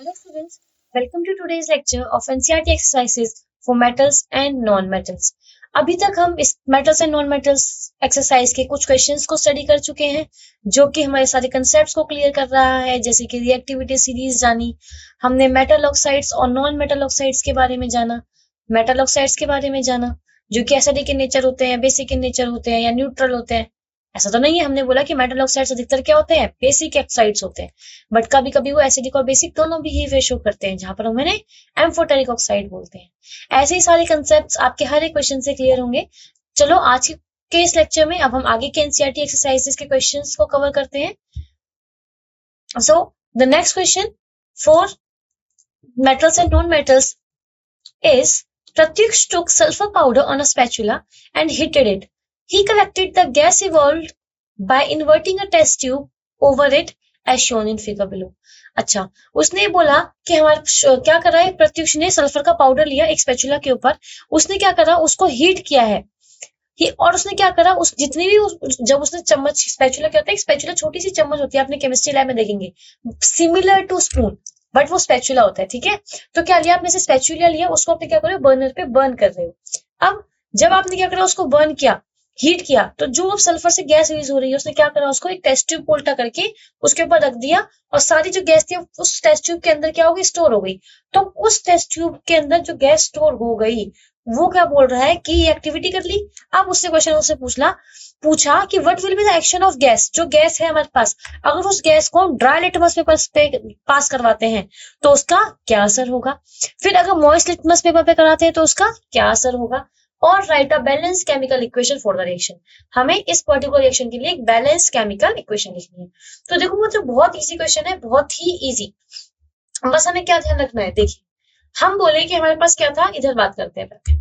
Hello students, welcome to today's lecture of NCERT exercises for metals and non-metals. अभी तक हम इस metals and non-metals exercise के कुछ questions को study कर चुके हैं जो कि हमारे सारे concepts को clear कर रहा है, जैसे कि reactivity series जानी, हमने metal oxides और non-metal oxides के बारे में जाना, metal oxides के बारे में जाना जो कि acidic in nature होते हैं, basic in nature होते हैं या neutral होते हैं. ऐसा तो नहीं है, हमने बोला कि मेटल ऑक्साइड्स अधिकतर क्या होते हैं, बेसिक ऑक्साइड्स होते हैं, बट कभी कभी वो एसिडिक और बेसिक दोनों बिहेवियर शो करते हैं, जहां पर हम इन्हें एम्फोटेरिक ऑक्साइड बोलते हैं. ऐसे ही सारे कंसेप्ट्स आपके हर एक क्वेश्चन से क्लियर होंगे. चलो आज के इस लेक्चर में अब हम आगे के एनसीईआरटी एक्सरसाइजेस के क्वेश्चंस को कवर करते हैं. So the next question for metals and non-metals is Pratyush took sulfur powder on a spatula and heated it. He collected the gas evolved by inverting a test tube over it as shown in figure below. अच्छा, उसने बोला कि हमारा क्या करा है, प्रत्युष ने sulphur का पाउडर लिया एक स्पैचुला के ऊपर, उसने क्या करा, उसको हीट किया है और उसने क्या करा, उस जितनी भी जब उसने चम्मच, स्पैचुला क्या होता है, स्पैचुला छोटी सी चम्मच होती है, आपने केमिस्ट्री लैब में देखेंगे, सिमिलर टू स्पून बट वो स्पैचुला होता है. ठीक है, तो क्या लिया आपने से स्पैचुला लिया, उसको आपने क्या कर रहे हो, बर्नर पे बर्न कर रहे हो. अब जब आपने क्या करा, उसको बर्न किया, हीट किया, तो जो अब सल्फर से गैस रिलीज हो रही है, उसने क्या करा, उसको एक टेस्ट ट्यूब उल्टा करके उसके ऊपर रख दिया और सारी जो गैस थी उस टेस्ट ट्यूब के अंदर क्या हो गई, स्टोर हो गई. तो उस टेस्ट ट्यूब के अंदर जो गैस स्टोर हो गई वो क्या बोल रहा है कि ये एक्टिविटी कर ली. अब उससे क्वेश्चन उससे पूछा कि what will be the action of gas, जो गैस है हमारे पास, अगर उस गैस को हम ड्राई लिटमस पेपर पे पास करवाते हैं तो उसका क्या असर होगा, फिर अगर मॉइस्ट लिटमस पेपर पे कराते हैं तो उसका क्या असर होगा, और right a balance chemical equation for the reaction. हमें इस पर्टिकुलर रिएक्शन के लिए एक बैलेंस केमिकल इक्वेशन लिखनी है. तो देखो वो तो बहुत इजी क्वेश्चन है, बहुत ही इजी. बस हमें क्या ध्यान रखना है, देखिए हम बोले कि हमारे पास क्या था, इधर बात करते हैं पहले.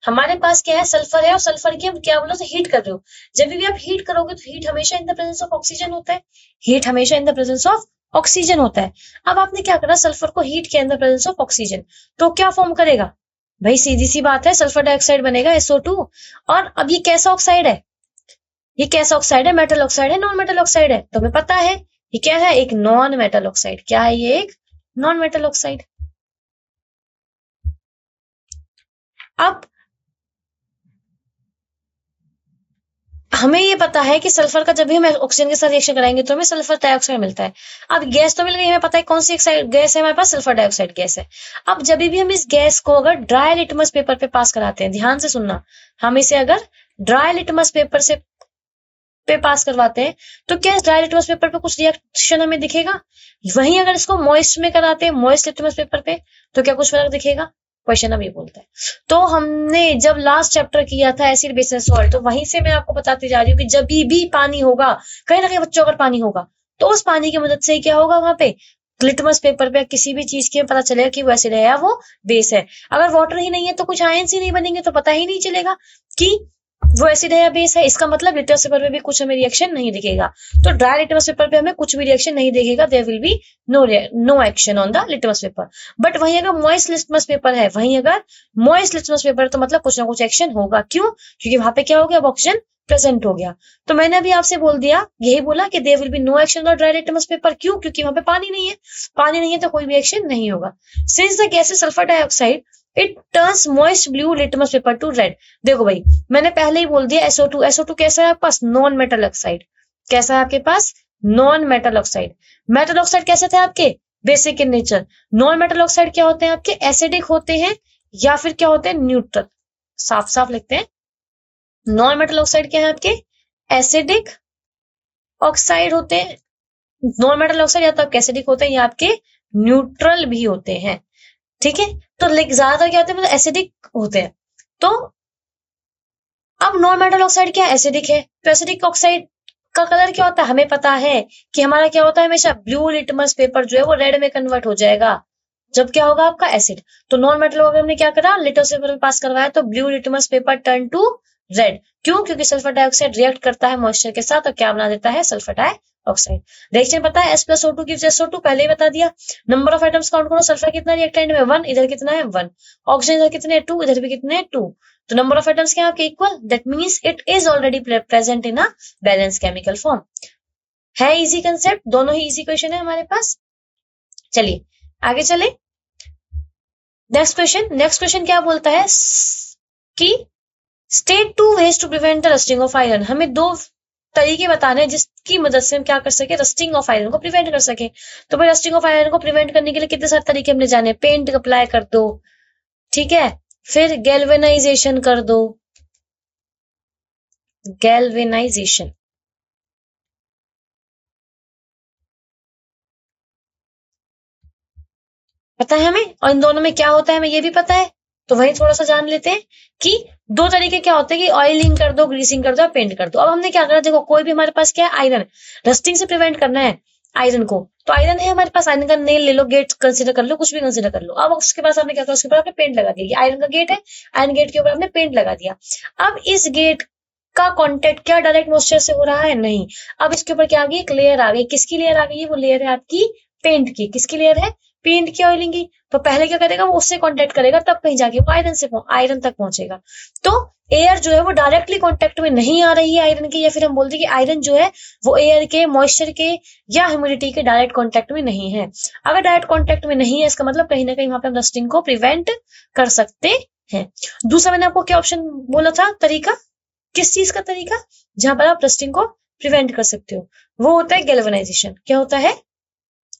हमारे पास क्या है, सल्फर है, और सल्फर की हम क्या बोलो तो हीट कर रहे हो. जब भी आप हीट करोगे तो हीट हमेशा in the presence of oxygen होता है, हीट हमेशा in the presence of oxygen होता है. अब आपने क्या करा, सल्फर को हीट किया in the presence of oxygen, तो क्या फॉर्म करेगा भाई, सीधी सी बात है, सल्फर डाइऑक्साइड बनेगा SO2. और अब ये कैसा ऑक्साइड है, ये कैसा ऑक्साइड है, मेटल ऑक्साइड है, नॉन मेटल ऑक्साइड है, तो हमें पता है ये क्या है, एक नॉन मेटल ऑक्साइड. क्या है ये, एक नॉन मेटल ऑक्साइड. अब हमें ये पता है कि सल्फर का जब भी हम ऑक्सीजन के साथ रिएक्शन कराएंगे तो हमें सल्फर डाइऑक्साइड मिलता है. अब गैस तो मिल गई, हमें पता है कौन सी गैस है हमारे पास, सल्फर डाइऑक्साइड गैस है. अब जब भी हम इस गैस को अगर ड्राई लिटमस पेपर पे पास कराते हैं, ध्यान से सुनना, हम इसे अगर ड्राई लिटमस पेपर से पे पास करवाते हैं तो क्या ड्राई लिटमस पेपर पे कुछ रिएक्शन हमें दिखेगा. वहीं अगर इसको मॉइस्ट में कराते हैं, मॉइस्ट लिटमस पेपर पे, तो क्या कुछ फर्क दिखेगा. क्वेश्चन अब ये बोलता है. तो हमने जब लास्ट चैप्टर किया था एसिड बेसिस सॉल्ट, तो वहीं से मैं आपको बताती जा रही हूँ कि जब भी पानी होगा, कहीं ना कहीं बच्चों अगर पानी होगा तो उस पानी की मदद से क्या होगा, वहां पे लिटमस पेपर पे किसी भी चीज के पता चलेगा कि वो एसिड है या वो बेस है. अगर वाटर ही नहीं है तो कुछ आयंस ही नहीं बनेंगे, तो पता ही नहीं चलेगा कि वो एसिड है या बेस है. इसका मतलब लिटमस पेपर पे भी कुछ हमें रिएक्शन नहीं दिखेगा. तो ड्राई लिटमस पेपर पे हमें कुछ भी रिएक्शन नहीं दिखेगा, there will be no action on the litmus paper. But वहीं अगर मॉइस्ट लिटमस पेपर है, वहीं अगर मॉइस्ट लिटमस पेपर, तो मतलब कुछ ना कुछ एक्शन होगा. क्यों, क्योंकि वहां पे क्या हो गया, ऑक्सीजन प्रेजेंट हो गया. तो मैंने अभी आपसे बोल दिया, यही बोला कि there will be no action on dry litmus paper. क्यों, क्योंकि वहां पे पानी नहीं है, पानी नहीं है तो कोई भी एक्शन नहीं होगा. Since the gas is sulphur dioxide, it turns moist blue litmus paper two red. देखो भाई, मैंने पहले ही बोल दिया SO2. SO2 कैसा है आपके पास, नॉन मेटल ऑक्साइड. कैसा है आपके पास, non metal oxide. Metal oxide कैसे थे आपके, basic in nature. Non metal oxide क्या होते हैं आपके, एसिडिक होते हैं या फिर क्या होते हैं, न्यूट्रल. साफ साफ लिखते हैं, नॉन मेटल ऑक्साइड क्या है आपके, एसिडिक ऑक्साइड होते हैं. नॉन मेटल ऑक्साइड या तो आपके एसिडिक होते हैं या आपके न्यूट्रल भी होते हैं. ठीक है, तो ज्यादातर क्या होते हैं, मतलब एसिडिक होते हैं. तो अब नॉन मेटल ऑक्साइड क्या एसिडिक है, तो एसिडिक ऑक्साइड का कलर क्या होता है, हमें पता है कि हमारा क्या होता है, हमेशा ब्लू लिटमस पेपर जो है वो रेड में कन्वर्ट हो जाएगा जब क्या होगा आपका एसिड. तो नॉन मेटल ऑक्साइड हमने क्या करा, लिटमस पेपर में पास करवाया, तो blue litmus paper turn to red. क्यों, क्योंकि सल्फर डाइऑक्साइड रिएक्ट करता है मॉइस्चर के साथ और क्या बना देता है, सल्फर डाइऑक्साइड. रिएक्शन पता है, S+O2 gives SO2, पहले ही बता दिया. नंबर ऑफ आइटम्स काउंट करो, सल्फर कितना रिएक्टेंट में 1, इधर कितना है 1. ऑक्सीजन इधर कितने 2, इधर भी कितने 2. तो नंबर ऑफ आइटम्स क्या आपके equal, that means it is already present in a balance chemical form. है इजी कंसेप्ट, दोनों ही इजी क्वेश्चन है हमारे पास. चलिए आगे चले, नेक्स्ट क्वेश्चन क्या बोलता है कि state 2 ways to prevent the rusting of iron. हमें 2 तरीके बताने हैं जिसकी मदद से हम क्या कर सके, रस्टिंग ऑफ आयरन को प्रिवेंट कर सके। तो भाई रस्टिंग ऑफ आयरन को प्रिवेंट करने के लिए कितने सारे तरीके हमने जाने, पेंट अप्लाई कर दो, ठीक है, फिर गैल्वेनाइजेशन कर दो, गैल्वेनाइजेशन, पता है हमें, और इन दोनों में क्या होता है हमें ये भी पता है। तो वही थोड़ा सा जान लेते हैं कि 2 तरीके क्या होते हैं कि ऑयलिंग कर दो, ग्रीसिंग कर दो, पेंट कर दो। अब हमने क्या करा, देखो कोई भी हमारे पास क्या है, आयरन, रस्टिंग से प्रिवेंट करना है आयरन को, तो आयरन है हमारे पास, आयरन का नेल ले लो, गेट कंसीडर कर लो, कुछ भी कंसीडर कर लो। अब उसके पास आपने क्या करा, उसके ऊपर आपने पेंट लगा दिया, आयरन का गेट है, आयरन गेट के ऊपर आपने पेंट लगा दिया। अब इस गेट का कॉन्टेक्ट क्या डायरेक्ट मॉइस्चर से हो रहा है, नहीं। अब इसके ऊपर क्या आ गई, एक लेयर आ गई, किसकी लेयर आ गई है, वो लेयर है आपकी पेंट की। किसकी लेयर है, पेंट की ऑयलिंग की। तो पहले क्या करेगा, वो उससे कांटेक्ट करेगा, तब कहीं जाके वो आयरन तक पहुंचेगा। तो एयर जो है वो डायरेक्टली कांटेक्ट में नहीं आ रही है आयरन की, या फिर हम बोलते हैं कि आयरन जो है वो एयर के, मॉइस्चर के या ह्यूमिडिटी के डायरेक्ट कांटेक्ट में नहीं है। अगर डायरेक्ट कांटेक्ट में नहीं है, इसका मतलब कहीं ना कहीं वहां पे हम रस्टिंग को प्रिवेंट कर सकते हैं। दूसरा मैंने आपको क्या ऑप्शन बोला था, तरीका, किस चीज का तरीका, जहां पर आप रस्टिंग को प्रिवेंट कर सकते हो, वो होता है गैल्वेनाइजेशन। क्या होता है,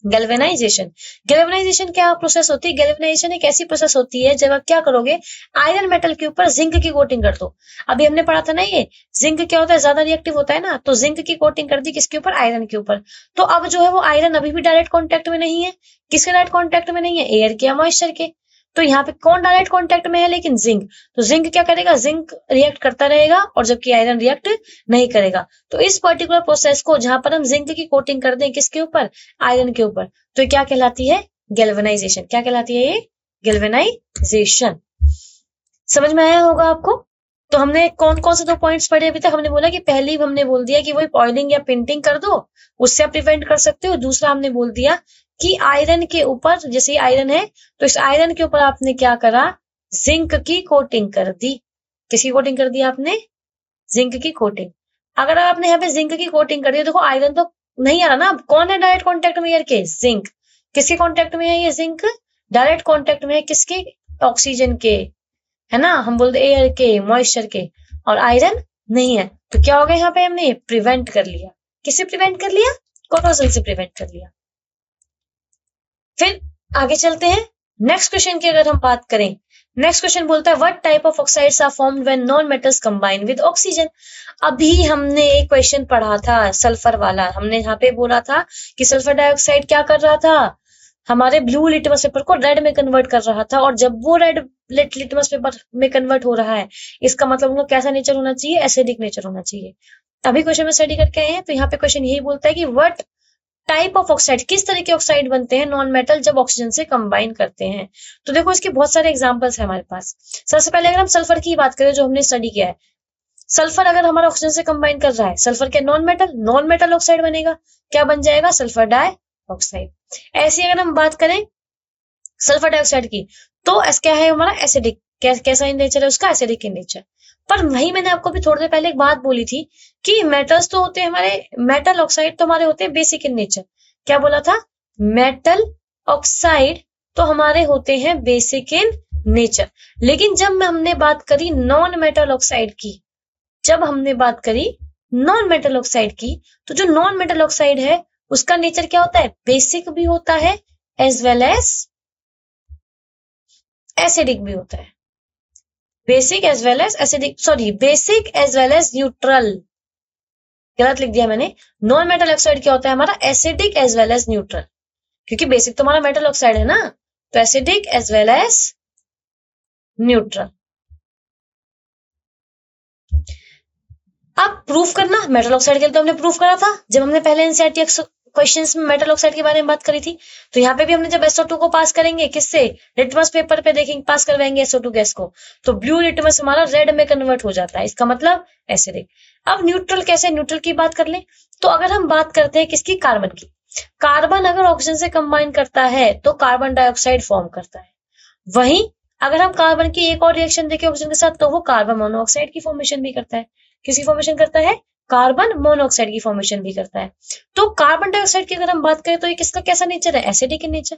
गैल्वेनाइजेशन। गैल्वेनाइजेशन क्या प्रोसेस होती है, गैल्वेनाइजेशन एक ऐसी प्रोसेस होती है जब आप क्या करोगे, आयरन मेटल के ऊपर जिंक की कोटिंग कर दो। अभी हमने पढ़ा था ना, ये जिंक क्या होता है, ज्यादा रिएक्टिव होता है ना, तो जिंक की कोटिंग कर दी किसके ऊपर, आयरन के ऊपर। तो अब जो है वो आयरन अभी भी डायरेक्ट कॉन्टेक्ट में नहीं है, किसके डायरेक्ट कॉन्टेक्ट में नहीं है, एयर के या मॉइस्चर के। तो यहाँ पे कौन डायरेक्ट कॉन्टेक्ट में है, लेकिन जिंक। तो जिंक क्या करेगा, जिंक रिएक्ट करता रहेगा, और जबकि आयरन रिएक्ट नहीं करेगा। तो इस पर्टिकुलर प्रोसेस को जहां पर हम जिंक की कोटिंग कर दें किसके ऊपर, आयरन के ऊपर, तो क्या कहलाती है, गैल्वेनाइजेशन। क्या कहलाती है ये, गैल्वेनाइजेशन। समझ में आया होगा आपको। तो हमने कौन कौन से 2 पॉइंट्स पढ़े अभी तक, हमने बोला कि पहली हमने बोल दिया कि वही ऑयलिंग या पेंटिंग कर दो, उससे आप प्रिवेंट कर सकते हो। दूसरा हमने बोल दिया कि आयरन के ऊपर, जैसे आयरन है तो इस आयरन के ऊपर आपने क्या करा, जिंक की कोटिंग कर दी। किसकी कोटिंग कर दी आपने, जिंक की कोटिंग। अगर आपने यहाँ पे जिंक की कोटिंग कर दी, देखो आयरन तो नहीं आ रहा ना, कौन है डायरेक्ट कॉन्टेक्ट में एयर के, जिंक। किसके कॉन्टेक्ट में है ये जिंक, डायरेक्ट कॉन्टेक्ट में है किसके, ऑक्सीजन के, है ना, हम बोलते एयर के, मॉइस्चर के, और आयरन नहीं है। तो क्या हो गया, यहाँ पे हमने प्रिवेंट कर लिया, किससे प्रिवेंट कर लिया, कोरोजन से प्रिवेंट कर लिया। फिर आगे चलते हैं, नेक्स्ट क्वेश्चन की अगर हम बात करें, नेक्स्ट क्वेश्चन बोलता है what type of oxides are formed when non metals combine with oxygen. अभी हमने एक क्वेश्चन पढ़ा था सल्फर वाला, हमने यहाँ पे बोला था कि सल्फर डाइऑक्साइड क्या कर रहा था, हमारे ब्लू लिटमस पेपर को रेड में कन्वर्ट कर रहा था। और जब वो रेड लिटमस पेपर में कन्वर्ट हो रहा है, इसका मतलब उनका कैसा नेचर होना चाहिए, एसिडिक नेचर होना चाहिए। तभी क्वेश्चन में स्टडी करके आए हैं। तो यहाँ पे क्वेश्चन यही बोलता है कि व्हाट टाइप ऑफ ऑक्साइड, किस तरह के ऑक्साइड बनते हैं नॉन मेटल जब ऑक्सीजन से कंबाइन करते हैं। तो देखो इसके बहुत सारे एग्जांपल्स है हमारे पास। सबसे पहले अगर हम सल्फर की बात करें जो हमने स्टडी किया है, सल्फर अगर हमारा ऑक्सीजन से कंबाइन कर रहा है, सल्फर के नॉन मेटल ऑक्साइड बनेगा, क्या बन जाएगा, सल्फर डाइऑक्साइड। ऐसी अगर हम बात करें सल्फर डाइऑक्साइड की, तो क्या है हमारा एसिडिक, कैसा नेचर है उसका, एसिडिक इन नेचर। पर वही मैंने आपको भी थोड़ी देर पहले एक बात बोली थी कि मेटल्स तो होते हैं हमारे, मेटल ऑक्साइड तो हमारे होते हैं बेसिक इन नेचर। क्या बोला था, मेटल ऑक्साइड तो हमारे होते हैं बेसिक इन नेचर। लेकिन जब हमने बात करी नॉन मेटल ऑक्साइड की, जब हमने बात करी नॉन मेटल ऑक्साइड की, तो जो नॉन मेटल ऑक्साइड है उसका नेचर क्या होता है, बेसिक भी होता है एज वेल एज एसिडिक भी होता है। Basic as well as acidic, sorry basic as well as neutral, गलत लिख दिया मैंने। नॉन मेटल ऑक्साइड क्या होता है हमारा, acidic as well as neutral, क्योंकि बेसिक तो हमारा मेटल ऑक्साइड है ना, तो acidic as well as neutral. अब प्रूफ करना, मेटल ऑक्साइड के लिए तो हमने प्रूफ करा था जब हमने पहले एनसीईआरटी क्वेश्चंस में मेटल ऑक्साइड के बारे में बात करी थी। तो यहाँ पे भी हमने जब SO2 को पास करेंगे, किससे, लिटमस पेपर पे देखेंगे, पास करवाएंगे SO2 गैस को, तो ब्लू लिटमस हमारा रेड में कन्वर्ट हो जाता है, इसका मतलब एसिडिक। अब न्यूट्रल कैसे, न्यूट्रल की बात कर ले, तो अगर हम बात करते हैं किसकी, कार्बन की, कार्बन अगर ऑक्सीजन से कंबाइन करता है तो कार्बन डाइऑक्साइड फॉर्म करता है। वहीं अगर हम कार्बन की एक और रिएक्शन देखें ऑक्सीजन के साथ, तो वो कार्बन मोनोऑक्साइड की फॉर्मेशन भी करता है। किसकी फॉर्मेशन करता है, कार्बन मोनोऑक्साइड की फॉर्मेशन भी करता है। तो कार्बन डाइऑक्साइड की अगर हम बात करें तो ये किसका कैसा नेचर है, एसिडिक इन नेचर।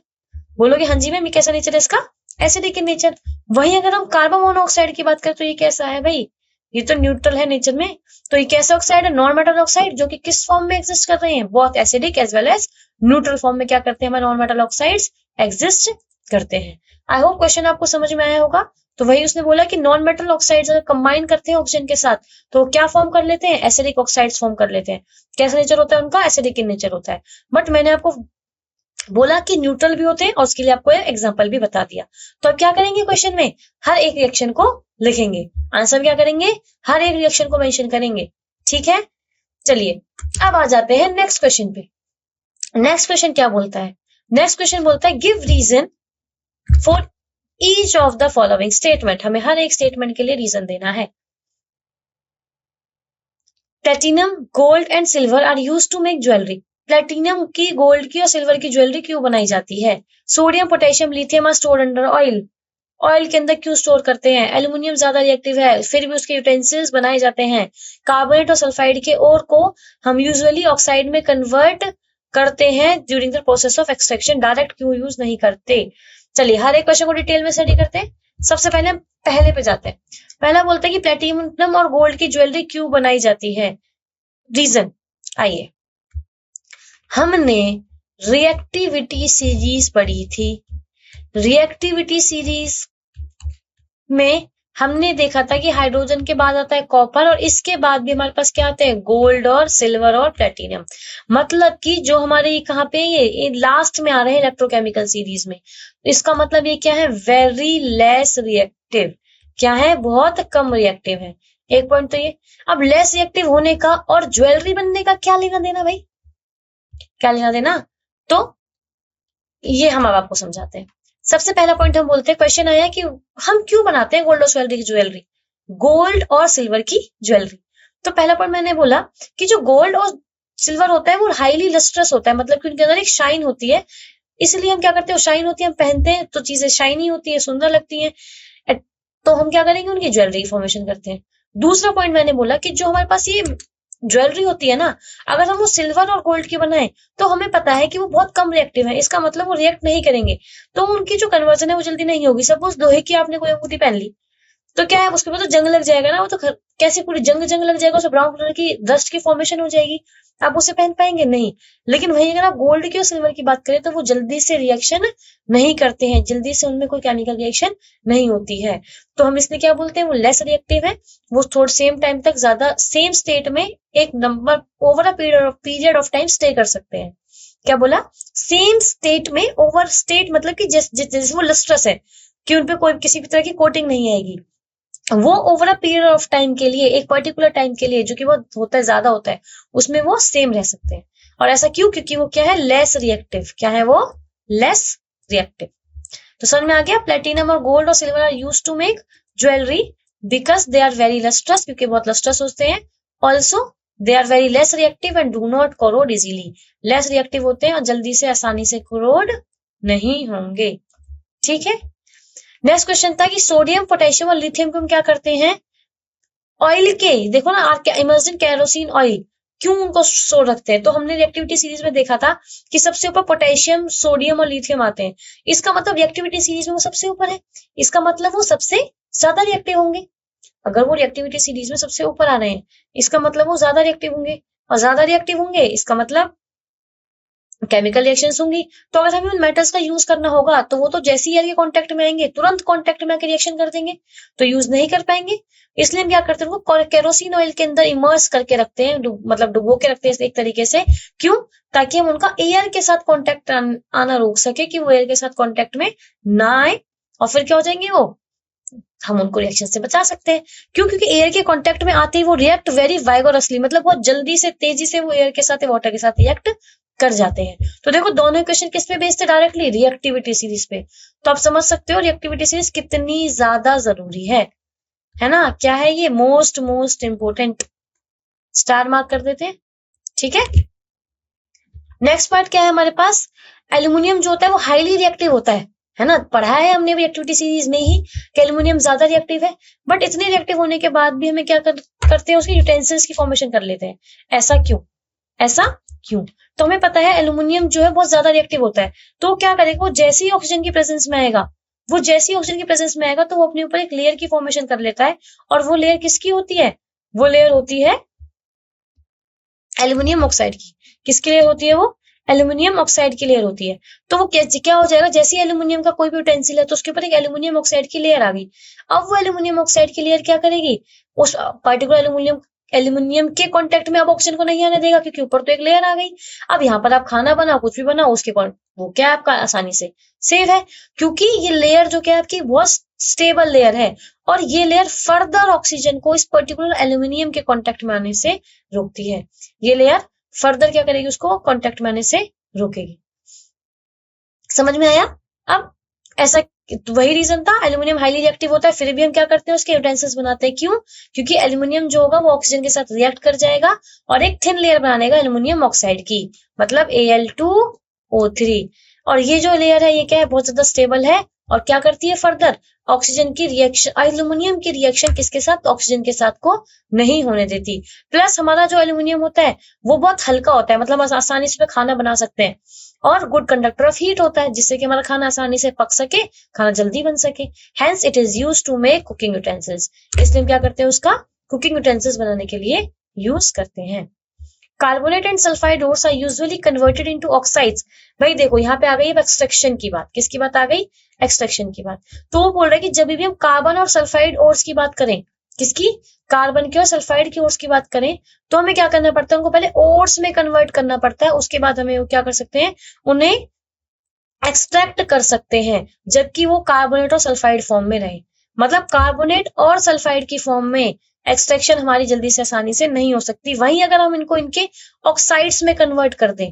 बोलोगे हाँ जी मैम ये कैसा नेचर है इसका, एसिडिक इन नेचर। वहीं अगर हम कार्बन मोनोऑक्साइड की बात करें तो ये कैसा है भाई, ये तो न्यूट्रल है नेचर में। तो ये कैसा ऑक्साइड है, नॉन मेटल ऑक्साइड, जो कि किस फॉर्म में एग्जिस्ट कर रहे हैं, both acidic as well as neutral form में क्या करते हैं हमारे नॉन मेटल ऑक्साइड्स एग्जिस्ट करते हैं। आई होप क्वेश्चन आपको समझ में आया होगा। तो वही उसने बोला कि नॉन मेटल ऑक्साइड्स अगर कंबाइन करते हैं ऑक्सीजन के साथ तो क्या फॉर्म कर लेते हैं, एसिडिक ऑक्साइड्स फॉर्म कर लेते हैं। कैसा नेचर होता है उनका, एसिडिक इन नेचर होता है। बट मैंने आपको बोला कि न्यूट्रल भी होते हैं और उसके लिए आपको एग्जांपल भी बता दिया। तो अब क्या करेंगे क्वेश्चन में, हर एक रिएक्शन को लिखेंगे, आंसर क्या करेंगे, हर एक रिएक्शन को मेंशन करेंगे। ठीक है, चलिए अब आ जाते हैं नेक्स्ट क्वेश्चन पे। नेक्स्ट क्वेश्चन क्या बोलता है, नेक्स्ट क्वेश्चन बोलता है give reason for each of the following statement. हमें हर एक स्टेटमेंट के लिए रीजन देना है। Platinum, gold and silver are used to make jewellery. Platinum की, गोल्ड की और सिल्वर की ज्वेलरी क्यों बनाई जाती है। Sodium, potassium, lithium are stored under oil. Oil के अंदर क्यों स्टोर करते हैं। एल्यूमिनियम ज्यादा रिएक्टिव है फिर भी उसके यूटेंसिल्स बनाए जाते हैं। कार्बोनेट और सल्फाइड के ओर को हम यूजुअली ऑक्साइड में कन्वर्ट करते हैं during the process of extraction, direct क्यों यूज नहीं करते। चलिए हर एक क्वेश्चन को डिटेल में स्टडी करते हैं। सबसे पहले हम पहले पे जाते हैं। पहला बोलते हैं कि प्लेटिनम और गोल्ड की ज्वेलरी क्यों बनाई जाती है। रीजन, आइए हमने रिएक्टिविटी सीरीज पढ़ी थी। रिएक्टिविटी सीरीज में हमने देखा था कि हाइड्रोजन के बाद आता है कॉपर और इसके बाद भी हमारे पास क्या आते हैं, गोल्ड और सिल्वर और प्लेटिनम। मतलब कि जो हमारे कहाँ पे ये लास्ट में आ रहे हैं इलेक्ट्रोकेमिकल सीरीज में। इसका मतलब ये क्या है, वेरी लेस रिएक्टिव। क्या है, बहुत कम रिएक्टिव है। एक पॉइंट तो ये। अब लेस रिएक्टिव होने का और ज्वेलरी बनने का क्या लेना देना भाई, क्या लेना देना, तो ये हम अब आपको समझाते हैं। सबसे पहला पॉइंट हम बोलते हैं, क्वेश्चन आया कि हम क्यों बनाते हैं गोल्ड और सिल्वर की ज्वेलरी, गोल्ड और सिल्वर की ज्वेलरी। तो पहला पॉइंट मैंने बोला कि जो गोल्ड और सिल्वर होता है वो हाईली लस्ट्रस होता है, मतलब कि उनके अंदर एक शाइन होती है। इसलिए हम क्या करते हैं, शाइन होती है, हम पहनते हैं तो चीजें शाइनी होती है, सुंदर लगती है, तो हम क्या करेंगे, उनकी ज्वेलरी फॉर्मेशन करते हैं। दूसरा पॉइंट मैंने बोला कि जो हमारे पास ये ज्वेलरी होती है ना, अगर हम वो सिल्वर और गोल्ड की बनाएं तो हमें पता है कि वो बहुत कम रिएक्टिव है। इसका मतलब वो रिएक्ट नहीं करेंगे, तो उनकी जो कन्वर्जन है वो जल्दी नहीं होगी। सपोज लोहे की आपने कोई अंगूठी पहन ली तो क्या है, उसके बाद तो जंग लग जाएगा ना, वो तो कैसे पूरी जंग लग जाएगा, उसमें ब्राउन कलर की डस्ट की फॉर्मेशन हो जाएगी, आप उसे पहन पाएंगे नहीं। लेकिन वही अगर आप गोल्ड की और सिल्वर की बात करें तो वो जल्दी से रिएक्शन नहीं करते हैं, जल्दी से उनमें कोई केमिकल रिएक्शन नहीं होती है। तो हम इसलिए क्या बोलते हैं, वो लेस रिएक्टिव है, वो थोड़ा सेम टाइम तक ज्यादा सेम स्टेट में एक number over a period of time stay कर सकते हैं। क्या बोला, सेम स्टेट में, ओवर स्टेट मतलब कि जैसे वो लस्ट्रस है कि उनपे कोई किसी भी तरह की कोटिंग नहीं आएगी, वो over a period of time के लिए, एक पर्टिकुलर टाइम के लिए जो कि वो होता है ज्यादा होता है, उसमें वो सेम रह सकते हैं। और ऐसा क्यों, क्योंकि वो क्या है, लेस रिएक्टिव। क्या है वो, लेस रिएक्टिव। तो समझ में आ गया, प्लेटिनम और गोल्ड और silver are used to make jewellery because they are very lustrous, क्योंकि बहुत लस्ट्रस होते हैं। Also they are very less reactive and do not corrode easily. Less reactive होते हैं और जल्दी से आसानी से कोरोड नहीं होंगे। ठीक है, नेक्स्ट क्वेश्चन था कि सोडियम, पोटेशियम और लिथियम को हम क्या करते हैं, ऑयल के, देखो ना इमर्जन कैरोसिन ऑयल, क्यों उनको स्टोर रखते हैं। तो हमने रिएक्टिविटी सीरीज में देखा था कि सबसे ऊपर पोटेशियम, सोडियम और लिथियम आते हैं। इसका मतलब रिएक्टिविटी सीरीज में वो सबसे ऊपर है, इसका मतलब वो सबसे ज्यादा रिएक्टिव होंगे। अगर वो रिएक्टिविटी सीरीज में सबसे ऊपर आ रहे हैं इसका मतलब वो ज्यादा रिएक्टिव होंगे, और ज्यादा रिएक्टिव होंगे इसका मतलब केमिकल रिएक्शंस होंगी। तो अगर हमें उन मेटल्स का यूज करना होगा तो वो तो जैसे ही एयर के कांटेक्ट में आएंगे तुरंत कांटेक्ट में आकर रिएक्शन कर देंगे, तो यूज नहीं कर पाएंगे। इसलिए हम क्या करते हैं, उनको केरोसिन ऑयल के अंदर इमर्स करके रखते हैं, मतलब डुबो के रखते हैं एक तरीके से। क्यों, ताकि हम उनका एयर के साथ कॉन्टेक्ट आना रोक सके, कि वो एयर के साथ कॉन्टेक्ट में ना आए, और फिर क्या हो जाएंगे वो, हम उनको रिएक्शन से बचा सकते हैं। क्यों, क्योंकि एयर के कांटेक्ट में आते ही वो रिएक्ट वेरी वाइगोरसली, मतलब बहुत जल्दी से, तेजी से वो एयर के साथ, वाटर के साथ रिएक्ट कर जाते हैं। तो देखो दोनों इक्वेशन किस पे बेस्ड है, डायरेक्टली रिएक्टिविटी सीरीज पे। तो आप समझ सकते हो रिएक्टिविटी सीरीज कितनी ज्यादा जरूरी है ना। क्या है ये, मोस्ट इंपोर्टेंट, स्टार मार्क कर देते हैं। ठीक है, नेक्स्ट पार्ट क्या है हमारे पास, एल्यूमिनियम जो होता है वो हाईली रिएक्टिव होता है ना। पढ़ा है हमने रिएक्टिविटी सीरीज में ही कि एल्यूमिनियम ज्यादा रिएक्टिव है, बट इतने रिएक्टिव होने के बाद भी हमें क्या करते हैं, उसके यूटेंसिल्स की फॉर्मेशन कर लेते हैं। ऐसा क्यों, ऐसा क्यों? तो हमें पता है एल्यूमिनियम जो है बहुत ज्यादा रिएक्टिव होता है, तो क्या करेगा वो जैसे ही ऑक्सीजन की प्रेजेंस में आएगा, वो जैसे ही ऑक्सीजन की प्रेजेंस में आएगा तो वो अपने ऊपर एक लेयर की फॉर्मेशन कर लेता है, और वो लेयर किसकी होती है? वो लेयर होती है एल्यूमिनियम ऑक्साइड की। किसकी लेयर होती है वो? एल्यूमिनियम ऑक्साइड की लेयर होती है। तो वो क्या हो जाएगा, जैसे ही एल्यूमिनियम का कोई भी यूटेंसिल है तो उसके ऊपर एक एल्यूमिनियम ऑक्साइड की लेयर आ गई। अब वो एल्यूमिनियम ऑक्साइड की लेयर क्या करेगी, उस पर्टिकुलर एल्यूमिनियम के कांटेक्ट में अब ऑक्सीजन को नहीं आने देगा, क्योंकि ऊपर तो एक लेयर आ गई। अब यहाँ पर आप खाना बनाओ, कुछ भी बनाओ, उसके वो क्या आपका आसानी से सेव है, क्योंकि ये लेयर जो क्या आपकी बहुत स्टेबल लेयर है, और ये लेयर फर्दर ऑक्सीजन को इस पर्टिकुलर एल्यूमिनियम के कांटेक्ट में आने से रोकती है। ये लेयर फर्दर क्या करेगी, उसको कांटेक्ट में आने से रोकेगी। समझ में आया? अब ऐसा वही रीजन था, एल्यूमिनियम हाईली रिएक्टिव होता है, फिर भी हम क्या करते हैं, उसके यूटेंसिल्स बनाते हैं। क्यों? क्योंकि एल्यूमिनियम जो होगा वो ऑक्सीजन के साथ रिएक्ट कर जाएगा और एक थिन लेयर बनानेगा एल्यूमिनियम ऑक्साइड की, मतलब Al2O3। और ये जो लेयर है ये क्या है, बहुत ज्यादा स्टेबल है, और क्या करती है फर्दर ऑक्सीजन की रिएक्शन, एल्यूमिनियम की रिएक्शन किसके साथ? ऑक्सीजन के साथ को नहीं होने देती। प्लस हमारा जो एल्यूमिनियम होता है वो बहुत हल्का होता है, मतलब आसानी से खाना बना सकते हैं, और गुड कंडक्टर ऑफ हीट होता है, जिससे कि हमारा खाना आसानी से पक सके, खाना जल्दी बन सके। Hence it is used to make cooking utensils. इसलिए हम क्या करते हैं, उसका कुकिंग यूटेंसिल्स बनाने के लिए यूज करते हैं। Carbonate and sulphide ores are usually converted into oxides. भाई देखो यहाँ पे आ गई एक्सट्रैक्शन की बात। किसकी बात आ गई? एक्सट्रैक्शन की बात। तो वो बोल रहा है कि जब भी हम कार्बन और सल्फाइड ओर्स की बात करें, किसकी? कार्बन की और सल्फाइड की ओर्स की बात करें, तो हमें क्या करना पड़ता है, उनको पहले ओर्स में कन्वर्ट करना पड़ता है, उसके बाद हमें क्या कर सकते हैं, उन्हें एक्सट्रैक्ट कर सकते हैं, जबकि वो कार्बोनेट और सल्फाइड फॉर्म में रहे। मतलब कार्बोनेट और सल्फाइड की फॉर्म में एक्सट्रैक्शन हमारी जल्दी से आसानी से नहीं हो सकती। वहीं अगर हम इनको इनके ऑक्साइड्स में कन्वर्ट कर दें,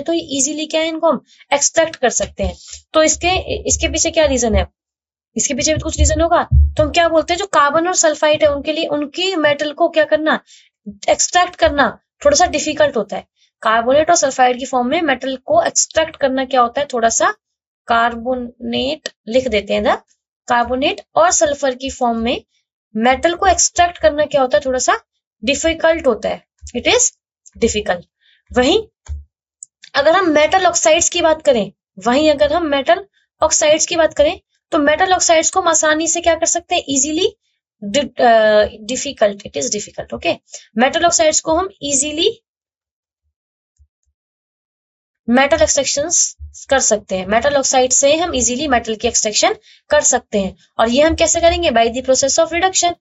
तो इजीली क्या है, इनको हम एक्सट्रैक्ट कर सकते हैं। तो इसके पीछे क्या रीजन है? इसके पीछे भी कुछ रीजन होगा। तो हम क्या बोलते हैं, जो कार्बन और सल्फाइड है उनके लिए उनकी मेटल को क्या करना, एक्सट्रैक्ट करना थोड़ा सा डिफिकल्ट होता है। कार्बोनेट और सल्फाइड की फॉर्म में मेटल को एक्सट्रैक्ट करना क्या होता है, थोड़ा सा, कार्बोनेट लिख देते हैं ना, कार्बोनेट और सल्फर की फॉर्म में मेटल को एक्सट्रैक्ट करना क्या होता है, थोड़ा सा डिफिकल्ट होता है। It is difficult. वहीं अगर हम मेटल ऑक्साइड्स की बात करें, तो मेटल ऑक्साइड्स को हम आसानी से क्या कर सकते हैं, easily difficult, it is difficult. Okay, metal oxides को हम इजीली मेटल एक्सट्रैक्शन कर सकते हैं। मेटल ऑक्साइड से हम इजीली मेटल की एक्सट्रैक्शन कर सकते हैं, और ये हम कैसे करेंगे? By the process of reduction.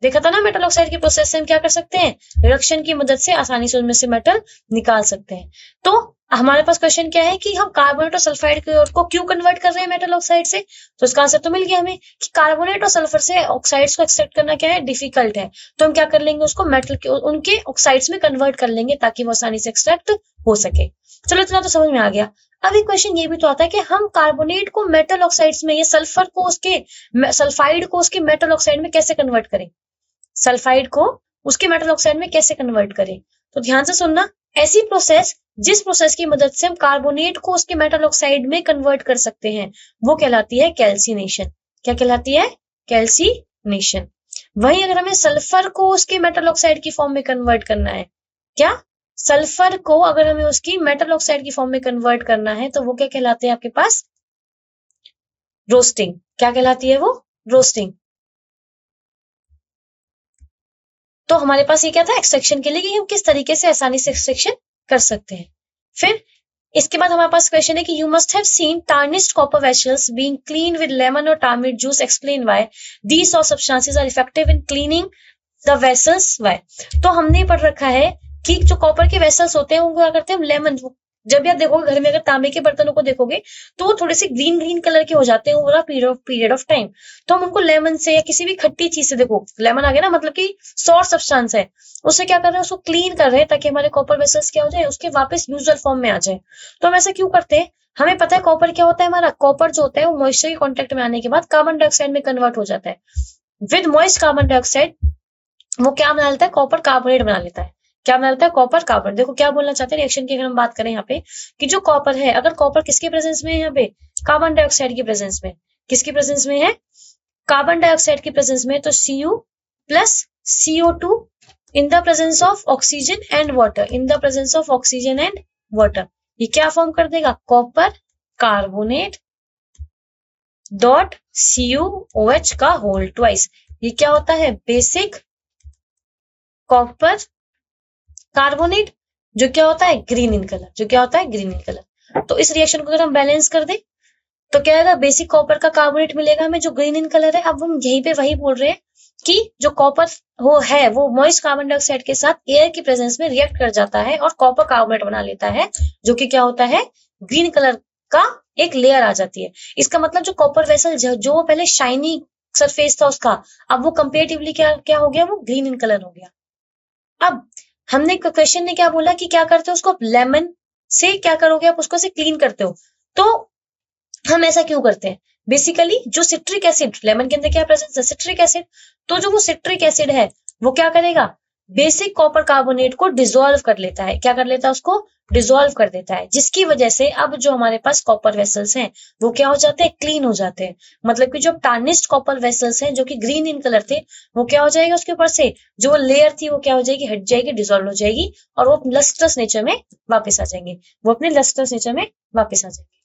देखा था ना, मेटल ऑक्साइड की प्रोसेस से हम क्या कर सकते हैं, रिडक्शन की मदद से आसानी से उनमें से मेटल निकाल सकते हैं। तो हमारे पास क्वेश्चन क्या है कि हम कार्बोनेट और सल्फाइड को क्यों कन्वर्ट कर रहे हैं मेटल ऑक्साइड से? तो इसका आंसर तो मिल गया हमें कि कार्बोनेट और सल्फर से ऑक्साइड्स को एक्सट्रैक्ट करना क्या है, डिफिकल्ट है। तो हम क्या कर लेंगे, उसको मेटल के उनके ऑक्साइड्स में कन्वर्ट कर लेंगे, ताकि वो आसानी से एक्सट्रैक्ट हो सके। चलो, इतना तो समझ में आ गया। अब एक क्वेश्चन ये भी तो आता है कि हम कार्बोनेट को मेटल ऑक्साइड्स में, या सल्फाइड को उसके मेटल ऑक्साइड में कैसे कन्वर्ट करें, सल्फाइड को उसके मेटल ऑक्साइड में कैसे कन्वर्ट करें। तो ध्यान से सुनना, ऐसी प्रोसेस जिस प्रोसेस की मदद से हम कार्बोनेट को उसके मेटल ऑक्साइड में कन्वर्ट कर सकते हैं, वो कहलाती है कैल्सिनेशन। क्या कहलाती है? कैल्सिनेशन। वहीं अगर हमें सल्फर को उसके मेटल ऑक्साइड की फॉर्म में कन्वर्ट करना है, क्या सल्फर को अगर हमें उसकी मेटल ऑक्साइड की फॉर्म में कन्वर्ट करना है, तो वो क्या कहलाते हैं आपके पास? रोस्टिंग। क्या कहलाती है वो? रोस्टिंग। तो हमारे पास ये क्या था, एक्सट्रैक्शन के लिए, कि हम किस तरीके से आसानी से एक्सट्रैक्शन कर सकते हैं। फिर इसके बाद हमारे पास क्वेश्चन है कि you must have seen tarnished copper vessels being clean with lemon और turmeric juice, explain why these all substances are effective in cleaning the vessels, why. तो हमने पढ़ रखा है कि जो कॉपर के वेसल्स होते हैं उनको क्या करते हैं हम, लेमन, जब भी आप देखोगे घर में अगर तांबे के बर्तनों को देखोगे तो वो थोड़े से ग्रीन ग्रीन कलर के हो जाते हैं ओवर पीरियड ऑफ टाइम। तो हम उनको लेमन से या किसी भी खट्टी चीज से, देखो लेमन आ गया ना, मतलब कि सॉर सब्सटेंस है, उससे क्या कर रहे हैं, उसको क्लीन कर रहे हैं, ताकि हमारे कॉपर वेसल्स क्या हो जाए, उसके वापस यूजुअल फॉर्म में आ जाए। तो हम ऐसा क्यों करते हैं? हमें पता है कॉपर क्या होता है, हमारा कॉपर जो होता है वो मॉइस्चर के कॉन्टेक्ट में आने के बाद कार्बन डाइऑक्साइड में कन्वर्ट हो जाता है। विद मॉइस्ट कार्बन डाइऑक्साइड वो क्या बना लेता है, कॉपर कार्बोनेट बना लेता है। क्या बना लेता है? Copper carbon. देखो क्या बोलना चाहते हैं रिएक्शन की, अगर हम बात करें यहाँ पे कि जो कॉपर है, अगर कॉपर किसके प्रेजेंस में है, यहाँ पे कार्बन डाइऑक्साइड की प्रेजेंस में, किसकी प्रेजेंस में है, कार्बन डाइऑक्साइड की प्रेजेंस में, तो Cu plus CO2 in the presence of oxygen and water, in the presence of oxygen and water, ये क्या फॉर्म कर देगा, कॉपर कार्बोनेट डॉट CuOH का होल ट्वाइस। ये क्या होता है, बेसिक कॉपर कार्बोनेट, जो क्या होता है ग्रीन इन कलर, जो क्या होता है ग्रीन इन कलर। तो इस रिएक्शन को अगर हम बैलेंस कर दें तो क्या आएगा, बेसिक कॉपर का कार्बोनेट मिलेगा हमें जो ग्रीन इन कलर है। अब हम यहीं पे वही बोल रहे हैं कि जो कॉपर वो मॉइस्ट कार्बन डाइऑक्साइड के साथ एयर की प्रेजेंस में रिएक्ट कर जाता है और कॉपर कार्बोनेट बना लेता है, जो कि क्या होता है ग्रीन कलर का एक लेयर आ जाती है। इसका मतलब जो कॉपर वेसल जो पहले शाइनी सरफेस था उसका, अब वो कंपेरेटिवली क्या हो गया, वो ग्रीन इन कलर हो गया। अब हमने क्वेश्चन ने क्या बोला कि क्या करते हो उसको, लेमन से क्या करोगे आप, उसको से क्लीन करते हो। तो हम ऐसा क्यों करते हैं, बेसिकली जो सिट्रिक एसिड, लेमन के अंदर क्या प्रेजेंस है, सिट्रिक एसिड, तो जो वो सिट्रिक एसिड है वो क्या करेगा, बेसिक कॉपर कार्बोनेट को डिसॉल्व कर लेता है। क्या कर लेता है, उसको डिसॉल्व कर देता है, जिसकी वजह से अब जो हमारे पास कॉपर वेसल्स हैं वो क्या हो जाते हैं, क्लीन हो जाते हैं। मतलब कि जो टार्निश्ड कॉपर वेसल्स हैं जो कि ग्रीन इन कलर थे, वो क्या हो जाएगा, उसके ऊपर से जो वो लेयर थी वो क्या हो जाएगी, हट जाएगी, डिसॉल्व हो जाएगी और वो लस्ट्रस नेचर में वापस आ जाएंगे, वो अपने लस्ट्रस नेचर में वापस आ जाएंगे।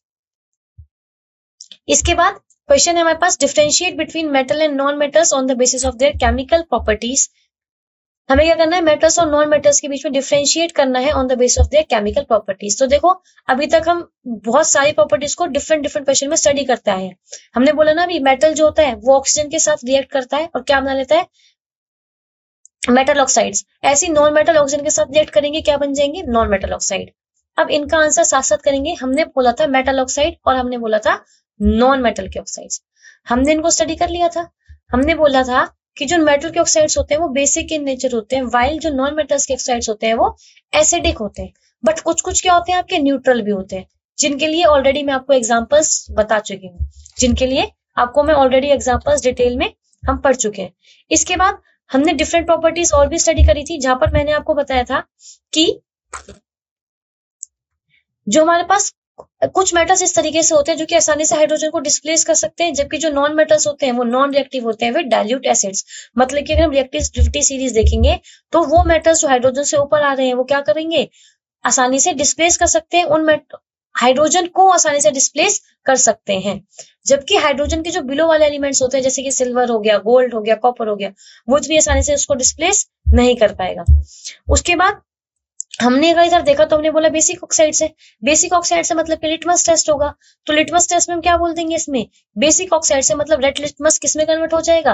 इसके बाद क्वेश्चन है हमारे पास, differentiate between metal and non metals on the basis of their chemical properties. हमें क्या करना है, मेटल्स और नॉन मेटल्स के बीच में डिफरेंशिएट करना है on the basis of their chemical properties. तो देखो अभी तक हम बहुत सारी प्रॉपर्टीज को डिफरेंट डिफरेंट क्वेश्चन में स्टडी करते आए हैं। हमने बोला ना अभी मेटल जो होता है वो ऑक्सीजन के साथ रिएक्ट करता है और क्या बना लेता है, मेटल ऑक्साइड्स। ऐसी नॉन मेटल ऑक्सीजन के साथ रिएक्ट करेंगे, क्या बन जाएंगे, नॉन मेटल ऑक्साइड। अब इनका आंसर साथ साथ करेंगे। हमने बोला था मेटल ऑक्साइड और हमने बोला था नॉन मेटल के ऑक्साइड्स, हमने इनको स्टडी कर लिया था। हमने बोला था कि जो मेटल के ऑक्साइड्स होते हैं वो बेसिक इन नेचर होते हैं, वाइल जो नॉन मेटल्स के ऑक्साइड्स होते हैं वो एसिडिक होते हैं। बट कुछ कुछ क्या होते हैं आपके, न्यूट्रल भी होते हैं, जिनके लिए ऑलरेडी मैं आपको एग्जांपल्स बता चुकी हूँ, जिनके लिए आपको मैं ऑलरेडी एग्जांपल्स डिटेल में हम पढ़ चुके हैं। इसके बाद हमने डिफरेंट प्रॉपर्टीज और भी स्टडी करी थी, जहां पर मैंने आपको बताया था कि जो हमारे पास कुछ मेटल्स इस तरीके से होते हैं जो कि आसानी से हाइड्रोजन को डिस्प्लेस कर सकते हैं, जबकि जो नॉन मेटल्स होते हैं वो नॉन रिएक्टिव होते हैं विद डाइल्यूट एसिड्स। मतलब कि अगर हम रिएक्टिविटी सीरीज देखेंगे तो वो मेटल्स जो हाइड्रोजन से ऊपर आ रहे हैं वो क्या करेंगे, आसानी से डिस्प्लेस कर सकते हैं, उन हाइड्रोजन को आसानी से डिस्प्लेस कर सकते हैं। जबकि हाइड्रोजन के जो बिलो वाले एलिमेंट्स होते हैं जैसे कि सिल्वर हो गया, गोल्ड हो गया, कॉपर हो गया, वो इतनी आसानी से उसको डिस्प्लेस नहीं कर पाएगा। उसके बाद हमने अगर इधर देखा तो हमने बोला बेसिक ऑक्साइड से, बेसिक ऑक्साइड से मतलब लिटमस टेस्ट होगा। तो लिटमस टेस्ट में हम क्या बोल देंगे, इसमें बेसिक ऑक्साइड से मतलब रेड लिटमस किसमें कन्वर्ट हो जाएगा,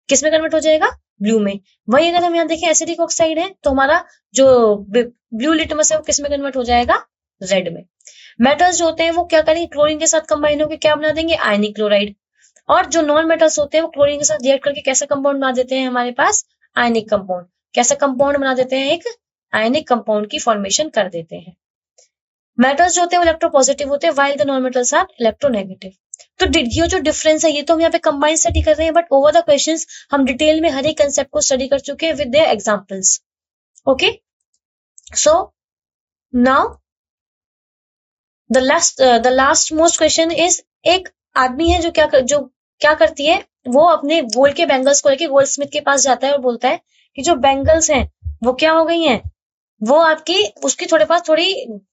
किसमें कन्वर्ट हो जाएगा, ब्लू में। वही अगर हम यहाँ देखें एसिडिक ऑक्साइड है तो हमारा जो ब्लू लिटमस है वो किसमें कन्वर्ट हो जाएगा, रेड में। मेटल्स जो होते हैं वो क्या करेंगे, क्लोरीन के साथ कंबाइन होकर क्या बना देंगे, आयनिक क्लोराइड। और जो नॉन मेटल्स होते हैं वो क्लोरीन के साथ रिएक्ट करके कैसा कंपाउंड बना देते हैं हमारे पास, आयनिक कंपाउंड। कैसा कंपाउंड बना देते हैं, एक आयनिक कंपाउंड की फॉर्मेशन कर देते हैं। मेटल्स जो होते हैं वो इलेक्ट्रोपॉजिटिव होते हैं, while the non metals are electronegative. तो ये जो डिफरेंस है ये तो हम यहाँ पे कंबाइन स्टडी कर रहे हैं, बट ओवर द क्वेश्चंस हम डिटेल में हर एक कंसेप्ट को स्टडी कर चुके हैं with their examples. Okay, so now the last most question is, एक आदमी है जो क्या करती है, वो अपने गोल्ड के बैंगल्स को लेके गोल्ड स्मिथ के पास जाता है और बोलता है कि जो बैंगल्स हैं वो क्या हो गई हैं, वो आपकी उसकी थोड़ी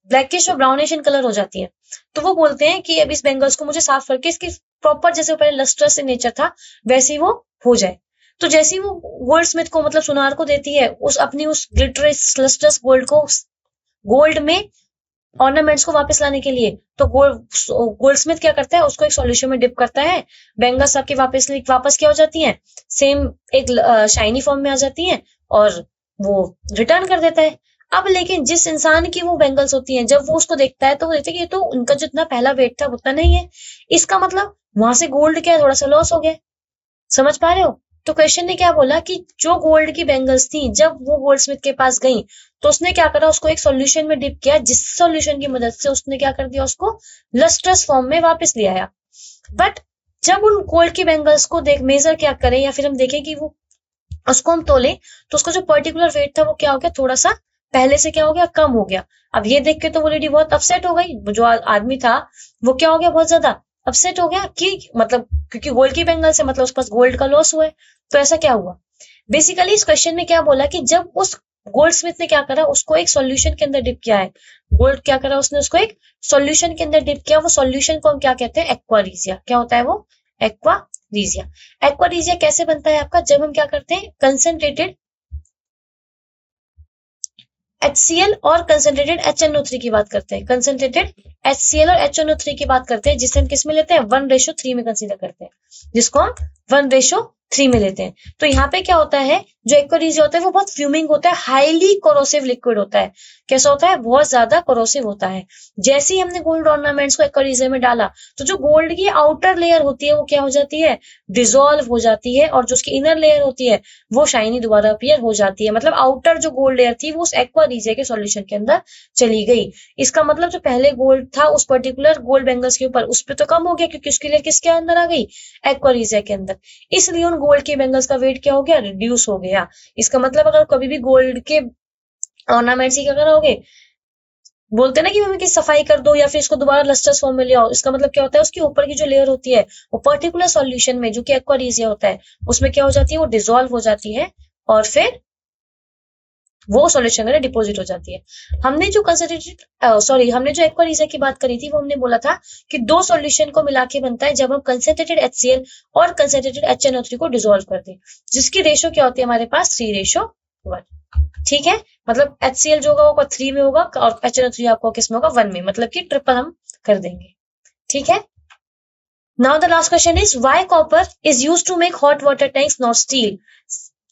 ब्लैकिश और ब्राउनिश इन कलर हो जाती है। तो वो बोलते हैं कि अब इस बैंगल्स को मुझे साफ करके इसकी प्रॉपर जैसे पहले लस्ट्रस इन नेचर था वैसे ही वो हो जाए। तो जैसे ही वो गोल्ड स्मिथ को मतलब सुनार को देती है उस अपनी उस ग्लिटरस लस्ट्रस गोल्ड को गोल्ड में ऑर्नामेंट्स को वापस लाने के लिए, तो गोल्ड स्मिथ क्या करता है, उसको एक सॉल्यूशन में डिप करता है, बैंगल्स आपके वापस क्या हो जाती हैं, सेम एक शाइनी फॉर्म में आ जाती हैं और वो रिटर्न कर देता है। अब लेकिन जिस इंसान की वो बैंगल्स होती हैं, जब वो उसको देखता है तो वो देखता है कि ये तो उनका जितना पहला वेट था उतना नहीं है, इसका मतलब वहां से गोल्ड क्या थोड़ा सा लॉस हो गया। समझ पा रहे हो? तो क्वेश्चन ने क्या बोला कि जो गोल्ड की बैंगल्स थी जब वो गोल्ड स्मिथ के पास गई तो उसने क्या करा, उसको एक सॉल्यूशन में डिप किया, जिस सॉल्यूशन की मदद से उसने क्या कर दिया, उसको लस्ट्रस फॉर्म में वापस ले आया। बट जब उन गोल्ड की बैंगल्स को मेजर क्या करें या फिर हम देखें कि वो उसको हम तोले तो उसका जो पर्टिकुलर वेट था वो क्या हो गया, थोड़ा सा पहले से क्या हो गया, कम हो गया। अब ये देख के तो वो लेडी बहुत अपसेट हो गई, जो आदमी था वो क्या हो गया, बहुत ज्यादा अपसेट हो गया कि मतलब क्योंकि गोल्ड की बैंगल से मतलब उसके पास गोल्ड का लॉस हुआ है। तो ऐसा क्या हुआ, बेसिकली इस क्वेश्चन में क्या बोला कि जब उस गोल्डस्मिथ ने क्या करा, उसको एक सॉल्यूशन के अंदर डिप किया है, गोल्ड क्या करा उसने, उसको एक सॉल्यूशन के अंदर डिप किया, वो सॉल्यूशन को हम क्या कहते हैं, एक्वारीजिया। क्या होता है वो, एक्वारीजिया। एक्वारीजिया कैसे बनता है आपका, जब हम क्या करते हैं, कंसंट्रेटेड HCl और कंसंट्रेटेड HNO3 की बात करते हैं, कंसंट्रेटेड HCl और HNO3 की बात करते हैं, जिसे हम किस में लेते हैं, 1:3 में कंसीडर करते हैं, जिसको हम 1:3 में लेते हैं। तो यहाँ पे क्या होता है, जो एक्वारीजिया होता है वो बहुत फ्यूमिंग होता है, हाईली कोरोसिव लिक्विड होता है। कैसा होता है, बहुत ज्यादा कोरोसिव होता है। जैसे ही हमने गोल्ड ऑर्नामेंट्स को एक्वारीजिया में डाला, तो जो गोल्ड की आउटर लेयर होती है वो क्या हो जाती है, डिसॉल्व हो जाती है, और जो उसकी इनर लेयर होती है वो शाइनी दोबारा अपीयर हो जाती है। मतलब आउटर जो गोल्ड लेयर थी वो उस एक्वारीजिया के सॉल्यूशन के अंदर चली गई। इसका मतलब जो पहले गोल्ड था उस पर्टिकुलर गोल्ड बैंगल्स के ऊपर, उस पर तो कम हो गया, क्योंकि उसकी लेयर किसके अंदर आ गई, एक्वारीजिया के अंदर। इसलिए उन गोल्ड के बैंगल्स का वेट क्या हो गया, रिड्यूस हो गया। इसका मतलब अगर कभी भी गोल्ड के ऑर्नामेंट्स की क्या करोगे, बोलते ना कि मम्मी की सफाई कर दो या फिर इसको दोबारा लस्टर्स फॉर्म में ले आओ, इसका मतलब क्या होता है, उसके ऊपर की जो लेयर होती है वो पर्टिकुलर सॉल्यूशन में, जो कि एक्वारीजिया होता है, उसमें क्या हो जाती है, वो डिसॉल्व हो जाती है और फिर वो सॉल्यूशन में डिपॉजिट हो जाती है। हमने जो हमने जो एक्वारीजिया की बात करी थी, वो हमने बोला था कि दो सॉल्यूशन को मिला के बनता है जब हम कंसंट्रेटेड HCl और कंसंट्रेटेड HNO3 को डिसॉल्व करते हैं, जिसकी रेशो क्या होती है हमारे पास, 3:1। ठीक है, मतलब HCl जो होगा वो 3 में होगा और HNO3 आपको किस में होगा, 1 में, मतलब कि ट्रिपल हम कर देंगे। ठीक है, now the last question is why copper is used to make hot water tanks not steel.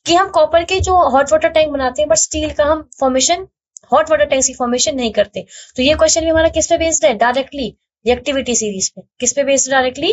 कि हम कॉपर के जो हॉट वाटर टैंक बनाते हैं, बट स्टील का हम फॉर्मेशन, हॉट वाटर टैंक की फॉर्मेशन नहीं करते। तो ये क्वेश्चन भी हमारा किस पे बेस्ड है, डायरेक्टली रिएक्टिविटी सीरीज पे। किस पे बेस्ड, डायरेक्टली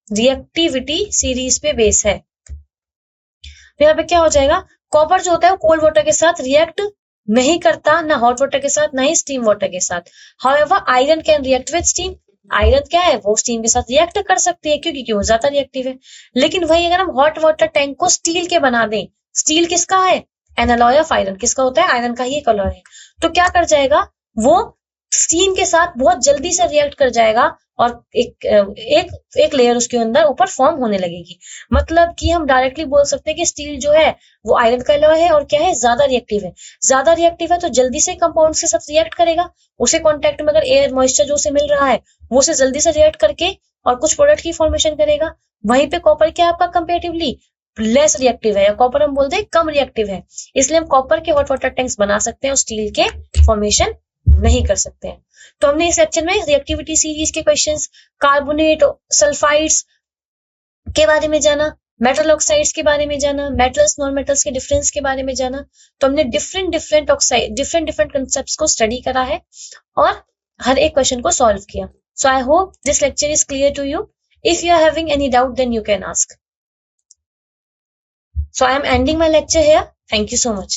रिएक्टिविटी सीरीज पे बेस है। तो यहाँ पे क्या हो जाएगा, कॉपर जो होता है वो कोल्ड वाटर के साथ रिएक्ट नहीं करता, ना हॉट वाटर के साथ, ना ही स्टीम वाटर के साथ। However iron can react with steam. Iron क्या है, वो स्टीम के साथ रिएक्ट कर सकती है, क्योंकि वो ज्यादा रिएक्टिव है। लेकिन वही अगर हम हॉट वाटर टैंक को स्टील के बना दें, स्टील किसका है, एन अलॉय ऑफ आयरन। किसका होता है, आयरन का ही एक अलॉय है। तो क्या कर जाएगा, वो स्टीम के साथ बहुत जल्दी से रिएक्ट कर जाएगा और एक लेयर उसके अंदर ऊपर फॉर्म होने लगेगी। मतलब कि हम डायरेक्टली बोल सकते हैं कि स्टील जो है वो आयरन का अलॉय है और क्या है, ज्यादा रिएक्टिव है। ज्यादा रिएक्टिव है तो जल्दी से कंपाउंड के साथ रिएक्ट करेगा। उसे कांटेक्ट में अगर एयर मॉइस्चर जो उसे मिल रहा है, वो उसे जल्दी से रिएक्ट करके और कुछ प्रोडक्ट की फॉर्मेशन करेगा। वहीं पे कॉपर क्या आपका कंपेरेटिवली लेस रिएक्टिव है, या कॉपर हम बोलते हैं कम रिएक्टिव है, इसलिए हम कॉपर के हॉट वाटर टैंक्स बना सकते हैं और स्टील के फॉर्मेशन नहीं कर सकते हैं। तो हमने इस लेक्चर में रिएक्टिविटी सीरीज के क्वेश्चंस, कार्बोनेट, सल्फाइड्स के बारे में जाना, मेटल ऑक्साइड्स के बारे में जाना, मेटल्स नॉन मेटल्स के डिफरेंस के बारे में जाना। तो हमने डिफरेंट ऑक्साइड, डिफरेंट कंसेप्ट्स को स्टडी करा है और हर एक क्वेश्चन को सॉल्व किया। So I hope this lecture is clear to you. If you are having any doubt then you can ask. So I am ending my lecture here. Thank you so much.